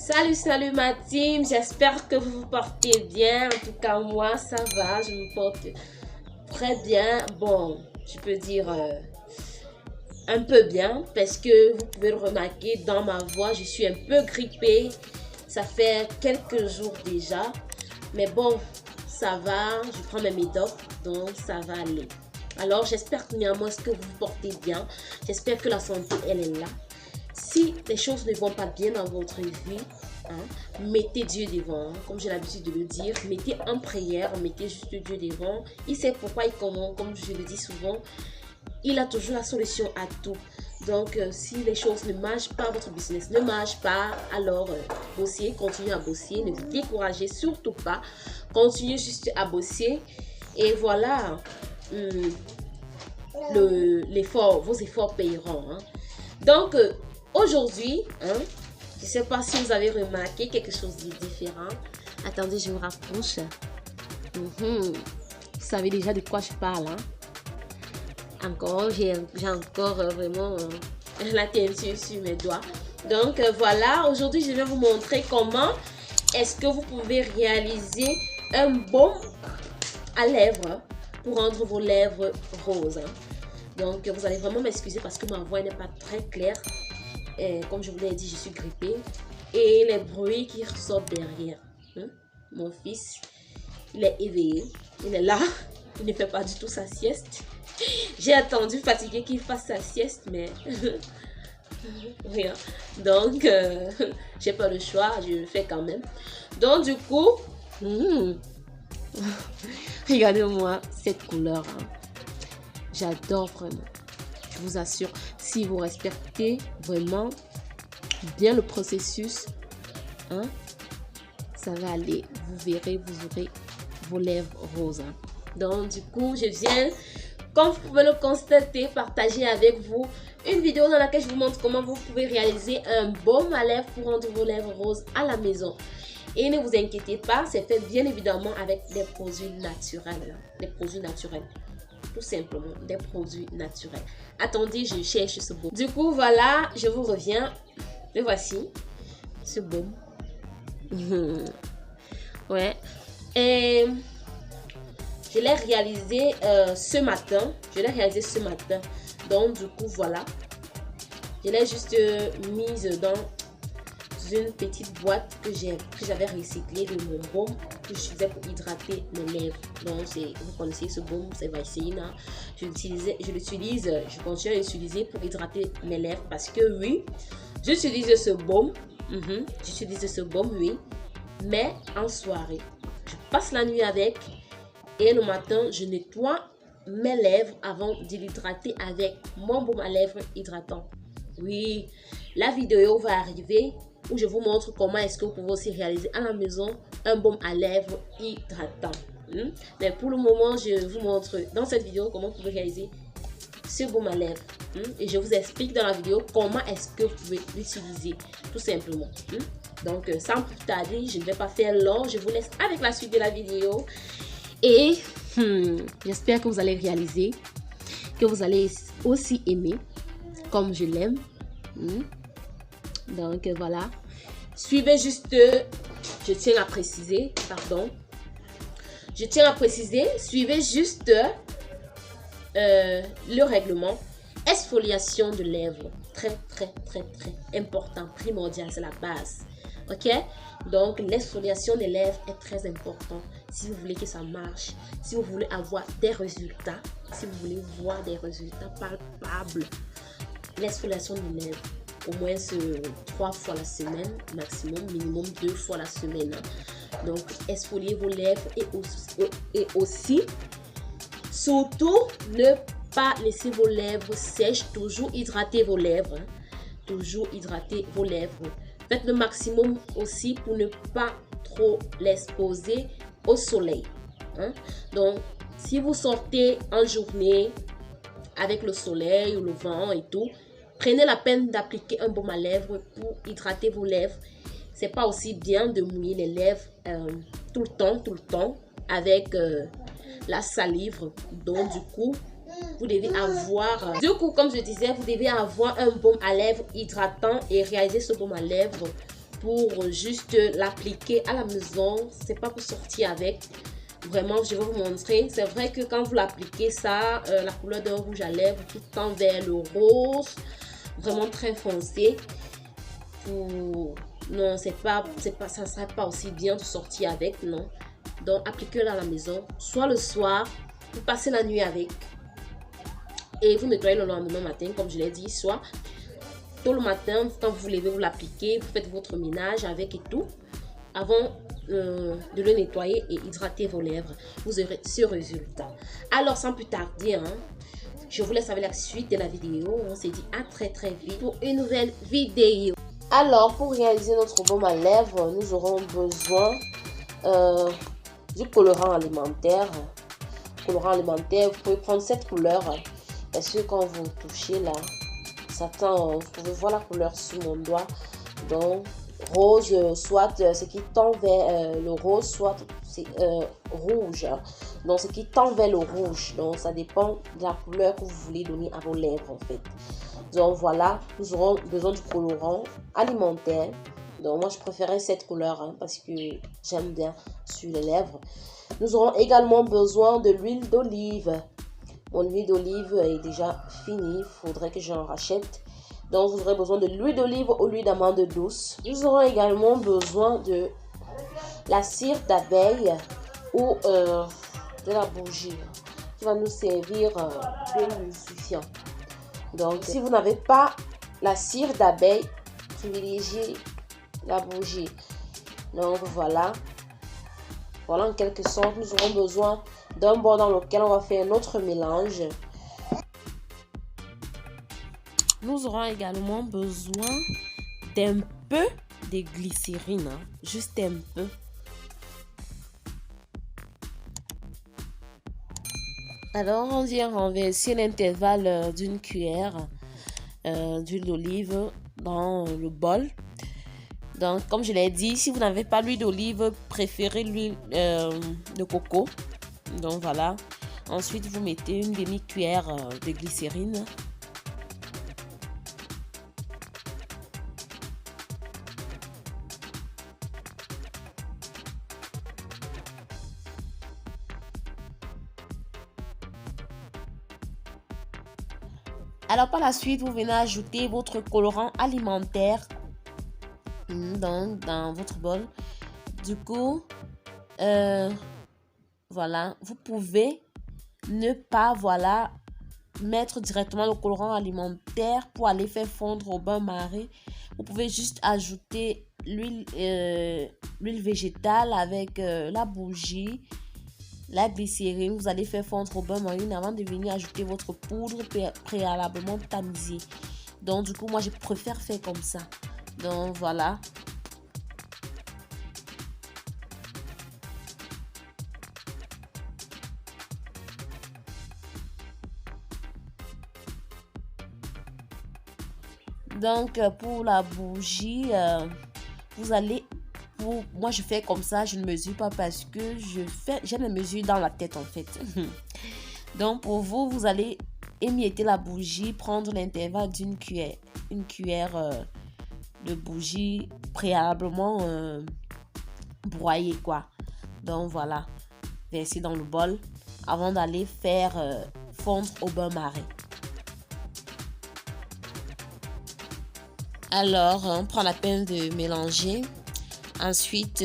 Salut ma team, j'espère que vous vous portez bien. En tout cas, moi, ça va, je me porte très bien. Bon, je peux dire un peu bien parce que vous pouvez le remarquer dans ma voix, je suis un peu grippée. Ça fait quelques jours déjà, mais bon, ça va, je prends mes médocs, donc ça va aller. Alors, j'espère néanmoins que vous vous portez bien. J'espère que la santé, elle est là. Si les choses ne vont pas bien dans votre vie, mettez Dieu devant, comme j'ai l'habitude de le dire, mettez en prière, mettez juste Dieu devant. Il sait pourquoi et comment, comme je le dis souvent, il a toujours la solution à tout. Donc, si les choses ne marchent pas, votre business ne marche pas, alors bossez, continuez à bosser, ne vous découragez surtout pas, continuez juste à bosser et voilà, vos efforts payeront. Donc, aujourd'hui, je ne sais pas si vous avez remarqué quelque chose de différent. Attendez, je me rapproche. Vous savez déjà de quoi je parle. Encore, j'ai encore vraiment la teinture sur mes doigts. Donc, voilà, aujourd'hui, je vais vous montrer comment est-ce que vous pouvez réaliser un baume à lèvres pour rendre vos lèvres roses. Donc, vous allez vraiment m'excuser parce que ma voix n'est pas très claire. Et comme je vous l'ai dit, je suis grippée. Et les bruits qui ressortent derrière. Mon fils, il est éveillé. Il est là. Il ne fait pas du tout sa sieste. J'ai attendu fatigué qu'il fasse sa sieste, mais rien. Donc, j'ai pas le choix. Je le fais quand même. Donc, du coup, regardez-moi cette couleur. J'adore vraiment. Je vous assure, si vous respectez vraiment bien le processus, ça va aller. Vous verrez, vous aurez vos lèvres roses. Donc, du coup, je viens, comme vous pouvez le constater, partager avec vous une vidéo dans laquelle je vous montre comment vous pouvez réaliser un baume à lèvres pour rendre vos lèvres roses à la maison. Et ne vous inquiétez pas, c'est fait bien évidemment avec des produits naturels. Des produits naturels. Tout simplement, des produits naturels. Attendez, je cherche ce baume. Du coup, voilà, je vous reviens. Le voici, ce baume. Ouais. Et je l'ai réalisé ce matin. Donc, du coup, voilà. Je l'ai juste mise dans une petite boîte que j'avais recyclée de mon baume que je faisais pour hydrater mes lèvres. Donc, vous connaissez ce baume, c'est Vaseline. Je continue à l'utiliser pour hydrater mes lèvres parce que oui, j'utilise ce baume. J'utilise ce baume, oui, mais en soirée. Je passe la nuit avec et le matin, je nettoie mes lèvres avant de l'hydrater avec mon baume à lèvres hydratant. Oui, la vidéo va arriver où je vous montre comment est-ce que vous pouvez aussi réaliser à la maison un baume à lèvres hydratant. Mais pour le moment, je vous montre dans cette vidéo comment vous pouvez réaliser ce baume à lèvres. Et je vous explique dans la vidéo comment est-ce que vous pouvez l'utiliser, tout simplement. Donc, sans plus tarder, je ne vais pas faire long. Je vous laisse avec la suite de la vidéo. Et j'espère que vous allez réaliser, que vous allez aussi aimer, comme je l'aime. Donc voilà, suivez juste, je tiens à préciser, suivez juste le règlement. Exfoliation de lèvres, très important, primordial, c'est la base. Ok, donc l'exfoliation des lèvres est très important si vous voulez que ça marche, si vous voulez avoir des résultats, si vous voulez voir des résultats palpables. L'exfoliation des lèvres, au moins 3 fois la semaine, maximum, minimum 2 fois la semaine. Donc, exfoliez vos lèvres et aussi, surtout, ne pas laisser vos lèvres sèches, toujours hydrater vos lèvres. Toujours hydrater vos lèvres. Faites le maximum aussi pour ne pas trop l'exposer au soleil. Donc, si vous sortez en journée avec le soleil ou le vent et tout, prenez la peine d'appliquer un baume à lèvres pour hydrater vos lèvres. C'est pas aussi bien de mouiller les lèvres tout le temps avec la salive. Donc du coup, vous devez avoir, comme je disais, vous devez avoir un baume à lèvres hydratant et réaliser ce baume à lèvres pour juste l'appliquer à la maison. C'est pas pour sortir avec. Vraiment, je vais vous montrer. C'est vrai que quand vous l'appliquez, ça, la couleur d'un rouge à lèvres qui tend vers le rose, vraiment très foncé. Non, ça serait pas aussi bien de sortir avec, non. Donc, appliquez-le à la maison, soit le soir, vous passez la nuit avec. Et vous nettoyez le lendemain matin, comme je l'ai dit, soit tôt le matin, quand vous vous levez, vous l'appliquez, vous faites votre ménage avec et tout. Avant de le nettoyer et hydrater vos lèvres, vous aurez ce résultat. Alors, sans plus tarder, je vous laisse avec la suite de la vidéo. On se dit à très vite pour une nouvelle vidéo. Alors, pour réaliser notre baume à lèvres, nous aurons besoin du colorant alimentaire. Colorant alimentaire, vous pouvez prendre cette couleur parce que quand vous touchez là, ça tend, vous pouvez voir la couleur sur mon doigt. Donc, rose, soit ce qui tend vers le rose, soit c'est rouge. Donc, ce qui tend vers le rouge. Donc, ça dépend de la couleur que vous voulez donner à vos lèvres en fait. Donc, voilà, nous aurons besoin du colorant alimentaire. Donc, moi, je préférais cette couleur parce que j'aime bien sur les lèvres. Nous aurons également besoin de l'huile d'olive. Mon huile d'olive est déjà finie. Il faudrait que j'en rachète. Donc, vous aurez besoin de l'huile d'olive ou l'huile d'amande douce. Nous aurons également besoin de la cire d'abeille ou de la bougie qui va nous servir d'émulsifiant. Donc, si vous n'avez pas la cire d'abeille, privilégiez la bougie. Donc, voilà. Voilà, en quelque sorte, nous aurons besoin d'un bol dans lequel on va faire notre mélange. Nous aurons également besoin d'un peu de glycérine, juste un peu. Alors, on vient renverser l'intervalle d'une cuillère d'huile d'olive dans le bol. Donc, comme je l'ai dit, si vous n'avez pas l'huile d'olive, préférez l'huile de coco. Donc, voilà. Ensuite, vous mettez une demi-cuillère de glycérine. Alors, par la suite, vous venez ajouter votre colorant alimentaire dans votre bol. Du coup, voilà, vous pouvez ne pas, mettre directement le colorant alimentaire pour aller faire fondre au bain-marie. Vous pouvez juste ajouter l'huile végétale avec la bougie, la glycérine. Vous allez faire fondre au bain-marie avant de venir ajouter votre poudre préalablement tamisée. Donc, du coup, moi, je préfère faire comme ça. Donc, voilà. Donc, pour la bougie, moi, je fais comme ça. Je ne mesure pas parce que j'ai les mesures dans la tête, en fait. Donc, pour vous, vous allez émietter la bougie, prendre l'intervalle d'une cuillère. Une cuillère de bougie préalablement broyée, quoi. Donc, voilà. Verser dans le bol avant d'aller faire fondre au bain-marie. Alors, on prend la peine de mélanger. Ensuite,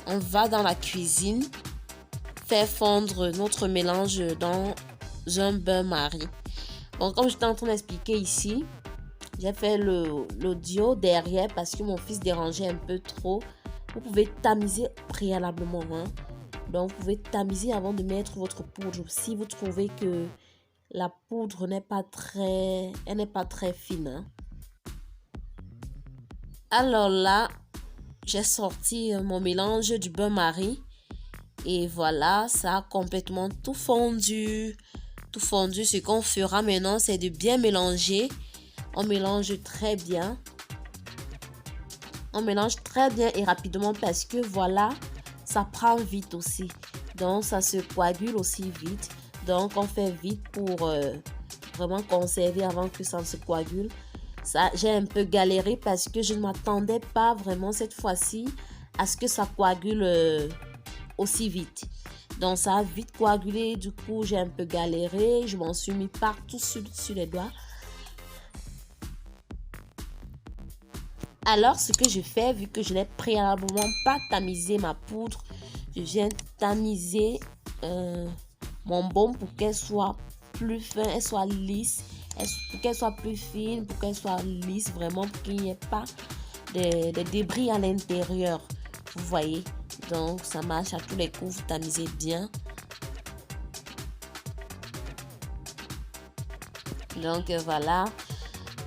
on va dans la cuisine faire fondre notre mélange dans un bain-marie. Bon, comme j'étais en train d'expliquer ici, j'ai fait l'audio derrière parce que mon fils dérangeait un peu trop. Vous pouvez tamiser préalablement. Donc, vous pouvez tamiser avant de mettre votre poudre. Si vous trouvez que la poudre n'est pas très fine. Alors là, j'ai sorti mon mélange du bain-marie. Et voilà, ça a complètement tout fondu. Ce qu'on fera maintenant, c'est de bien mélanger. On mélange très bien. On mélange très bien et rapidement parce que voilà, ça prend vite aussi. Donc, ça se coagule aussi vite. Donc, on fait vite pour vraiment conserver avant que ça ne se coagule. Ça, j'ai un peu galéré parce que je ne m'attendais pas vraiment cette fois-ci à ce que ça coagule aussi vite. Donc ça a vite coagulé, du coup j'ai un peu galéré, je m'en suis mis partout sur les doigts. Alors ce que je fais, vu que je n'ai préalablement pas tamisé ma poudre, je viens tamiser mon baume pour qu'elle soit plus fin, elle soit lisse, pour qu'elle soit plus fine, pour qu'elle soit lisse, vraiment pour qu'il n'y ait pas de débris à l'intérieur. Vous voyez, donc ça marche à tous les coups, vous tamisez bien. Donc voilà,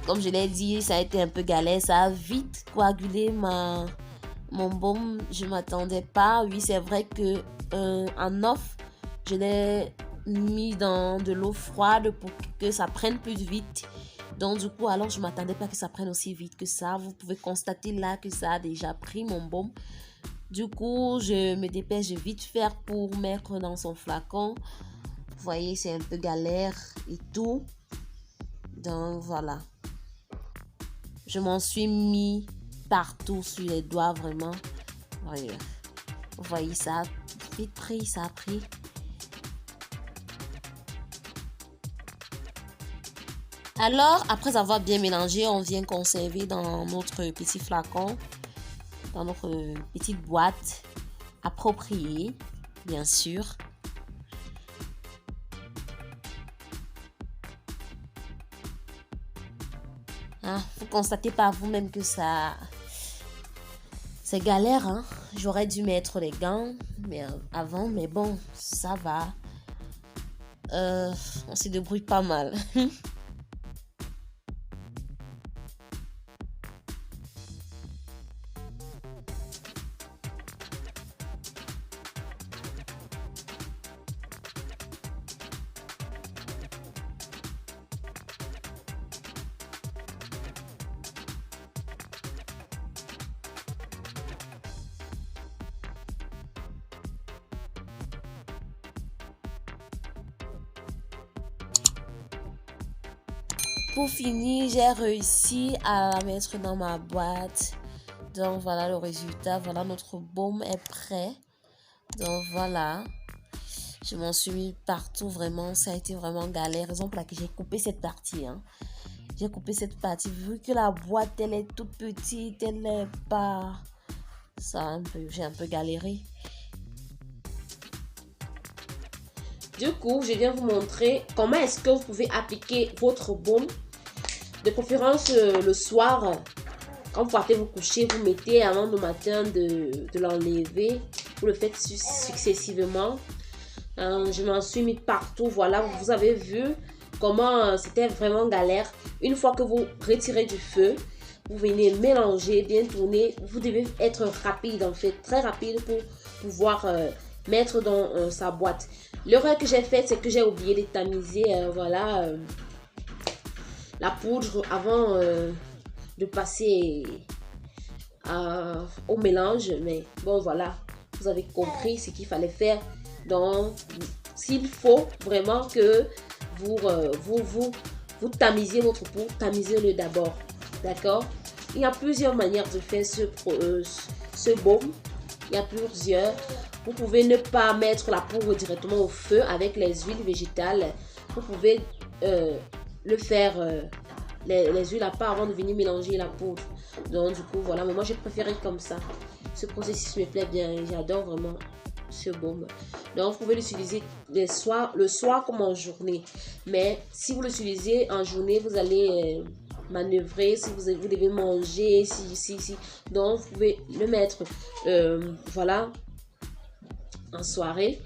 comme je l'ai dit, ça a été un peu galère, ça a vite coagulé mon baume, je ne m'attendais pas. Oui, c'est vrai que en off, je l'ai mis dans de l'eau froide pour que ça prenne plus vite. Donc du coup, alors je ne m'attendais pas que ça prenne aussi vite que ça. Vous pouvez constater là que ça a déjà pris mon baume. Du coup, je me dépêche de vite faire pour mettre dans son flacon. Vous voyez, c'est un peu galère et tout. Donc voilà. Je m'en suis mis partout sur les doigts, vraiment. Voyez. Vous voyez, ça a vite pris, ça a pris. Alors, après avoir bien mélangé, on vient conserver dans notre petit flacon, dans notre petite boîte appropriée, bien sûr. Hein, vous constatez par vous-même que ça... c'est galère, hein. J'aurais dû mettre les gants avant, mais bon, ça va. On se débrouille pas mal. Pour finir, j'ai réussi à la mettre dans ma boîte. Donc voilà le résultat. Voilà, notre baume est prêt. Donc voilà. Je m'en suis mis partout, vraiment. Ça a été vraiment galère. Raison pour laquelle j'ai coupé cette partie. Hein. J'ai coupé cette partie. Vu que la boîte, elle est toute petite. Elle n'est pas... j'ai un peu galéré. Du coup, je viens vous montrer comment est-ce que vous pouvez appliquer votre baume. De préférence le soir, quand vous partez vous coucher, vous mettez avant le matin de l'enlever. Vous le faites successivement. Je m'en suis mis partout. Voilà, vous avez vu comment c'était vraiment galère. Une fois que vous retirez du feu, vous venez mélanger, bien tourner. Vous devez être rapide en fait, très rapide pour pouvoir mettre dans sa boîte. L'erreur que j'ai faite, c'est que j'ai oublié de tamiser. Voilà. La poudre avant de passer au mélange, mais bon voilà, vous avez compris ce qu'il fallait faire. Donc s'il faut vraiment que vous tamisiez votre poudre, tamisez-le d'abord, d'accord. Il y a plusieurs manières de faire ce baume. Il y a plusieurs. Vous pouvez ne pas mettre la poudre directement au feu avec les huiles végétales. Vous pouvez le faire les huiles à part avant de venir mélanger la poudre. Donc du coup voilà, mais moi j'ai préféré comme ça. Ce processus me plaît bien, j'adore vraiment ce baume. Donc vous pouvez l'utiliser le soir comme en journée, mais si vous l'utilisez en journée, vous allez manœuvrer, si vous devez manger, donc vous pouvez le mettre voilà en soirée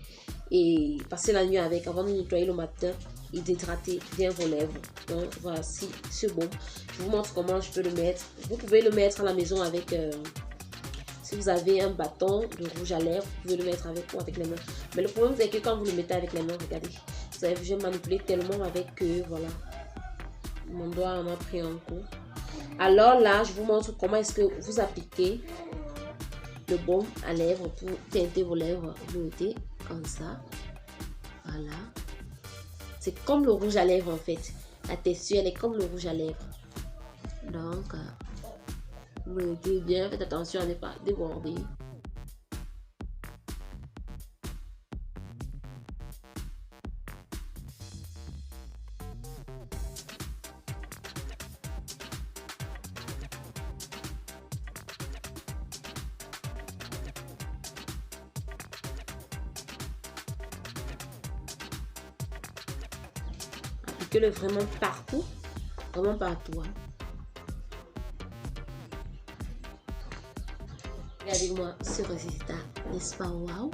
et passer la nuit avec avant de nettoyer le matin et d'hydrater bien vos lèvres. Donc voici ce baume. Je vous montre comment je peux le mettre. Vous pouvez le mettre à la maison avec si vous avez un bâton de rouge à lèvres, vous pouvez le mettre avec ou avec les mains. Mais le problème c'est que quand vous le mettez avec les mains, regardez, vous avez vu, j'ai manipulé tellement avec que voilà, mon doigt en a pris un coup. Alors là, je vous montre comment est-ce que vous appliquez le baume à lèvres pour teinter vos lèvres. Vous le mettez comme ça. Voilà. C'est comme le rouge à lêtres en fait. La texture, elle est comme le rouge à lèvres. Donc, vous mettez bien, faites attention à ne pas déborder. Appliquez-le vraiment partout. Vraiment partout. Hein. Regardez-moi ce résultat, n'est-ce pas? Waouh!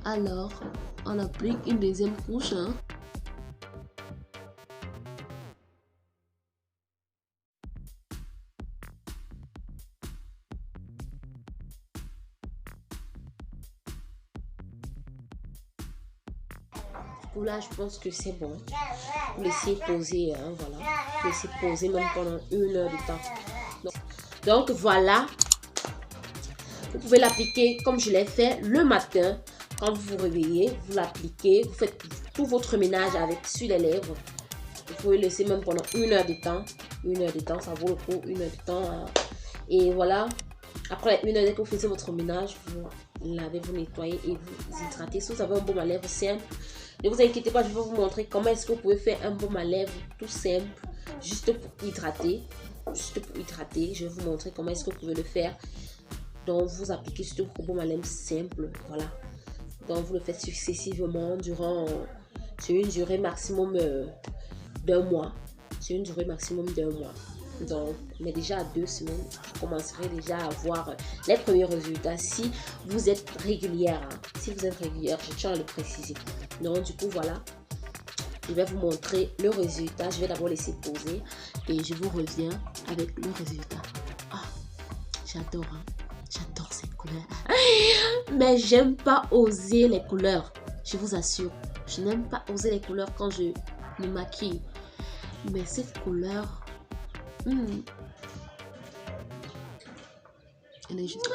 Alors, on applique une deuxième couche. Hein. Là, je pense que c'est bon. Vous laissez poser, hein, voilà. Vous laissez poser même pendant 1 heure de temps. Donc voilà. Vous pouvez l'appliquer comme je l'ai fait le matin. Quand vous vous réveillez, vous l'appliquez. Vous faites tout votre ménage avec sur les lèvres. Vous pouvez laisser même pendant 1 heure de temps. 1 heure de temps, ça vaut le coup. 1 heure de temps. Hein. Et voilà. Après 1 heure, dès que vous faites votre ménage, vous lavez, vous nettoyez et vous hydratez. Si vous avez un baume à lèvres simple, ne vous inquiétez pas, je vais vous montrer comment est-ce que vous pouvez faire un baume à lèvres tout simple, juste pour hydrater. Juste pour hydrater, je vais vous montrer comment est-ce que vous pouvez le faire. Donc, vous appliquez juste un baume à lèvres simple, voilà. Donc, vous le faites successivement sur une durée maximum d'1 mois. Sur une durée maximum d'1 mois. Donc, mais déjà à 2 semaines, vous commencerez déjà à voir les premiers résultats si vous êtes régulière. Hein. Si vous êtes régulière, je tiens à le préciser. Donc, du coup, voilà. Je vais vous montrer le résultat. Je vais d'abord laisser poser et je vous reviens avec le résultat. Ah, j'adore, hein. J'adore cette couleur. Mais j'aime pas oser les couleurs. Je vous assure. Je n'aime pas oser les couleurs quand je me maquille. Mais cette couleur... Elle est juste...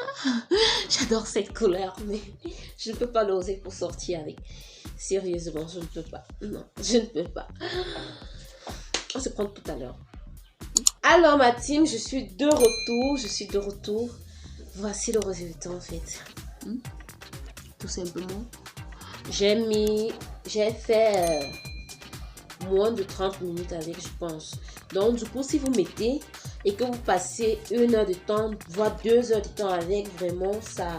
J'adore cette couleur, mais je ne peux pas l'oser pour sortir avec. Sérieusement, je ne peux pas. Non, je ne peux pas. On se prend tout à l'heure. Alors ma team, je suis de retour. Voici le résultat en fait. Tout simplement. J'ai fait moins de 30 minutes avec, je pense. Donc du coup, si vous mettez et que vous passez 1 heure de temps, voire 2 heures de temps avec, vraiment, ça,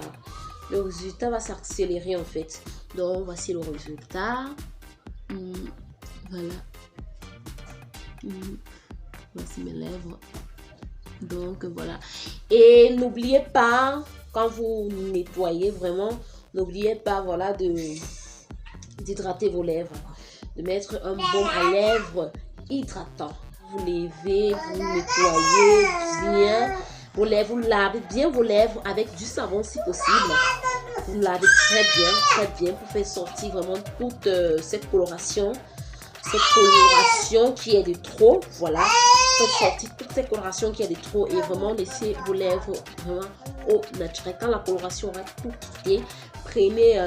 le résultat va s'accélérer en fait. Donc voici le résultat. Voilà. Voici mes lèvres. Donc voilà. Et n'oubliez pas, quand vous nettoyez vraiment, n'oubliez pas, voilà, d'hydrater vos lèvres. De mettre un baume à lèvres hydratant. Vous levez, vous nettoyez bien vos lèvres, vous lavez bien vos lèvres avec du savon si possible. Vous lavez très bien pour faire sortir vraiment toute cette coloration qui est de trop, voilà. Faites sortir toute cette coloration qui est de trop et vraiment laissez vos lèvres vraiment au naturel. Quand la coloration va tout quitter, prenez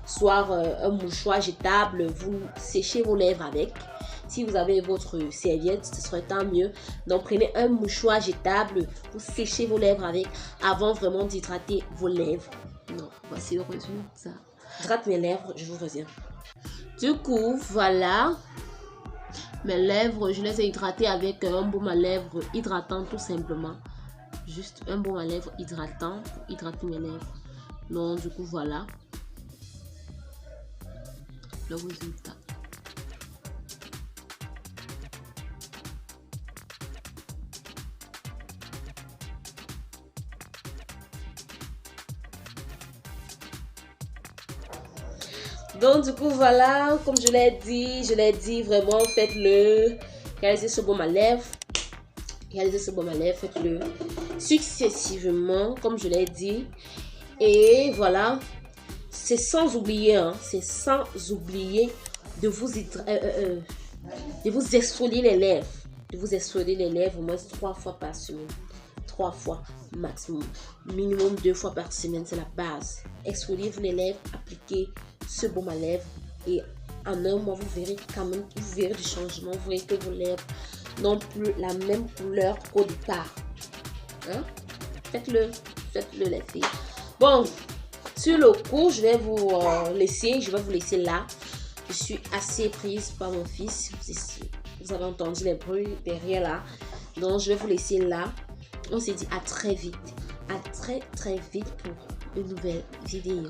soit un mouchoir jetable, vous séchez vos lèvres avec. Si vous avez votre serviette, ce serait tant mieux. Donc, prenez un mouchoir jetable, vous séchez vos lèvres avec avant vraiment d'hydrater vos lèvres. Non, voici le résultat. J'hydrate mes lèvres, je vous reviens. Du coup, voilà. Mes lèvres, je les ai hydratées avec un baume à lèvres hydratant tout simplement. Juste un baume à lèvres hydratant pour hydrater mes lèvres. Donc, du coup, voilà. Le résultat. Donc du coup voilà, comme je l'ai dit vraiment, faites-le, réalisez ce baume à lèvres, faites-le successivement comme je l'ai dit. Et voilà, c'est sans oublier, de vous exfolier les lèvres, au moins 3 fois par semaine. 3 fois maximum, minimum 2 fois par semaine, c'est la base. Exfoliez-vous les lèvres, appliquez ce baume à lèvres et en 1 mois vous verrez du changement. Vous verrez que vos lèvres non plus la même couleur qu'au départ. Hein? Faites-le les filles. Bon, sur le coup, je vais vous laisser là. Je suis assez prise par mon fils. Vous avez entendu les bruits derrière là. Donc, je vais vous laisser là. On se dit à très vite. À très vite pour une nouvelle vidéo.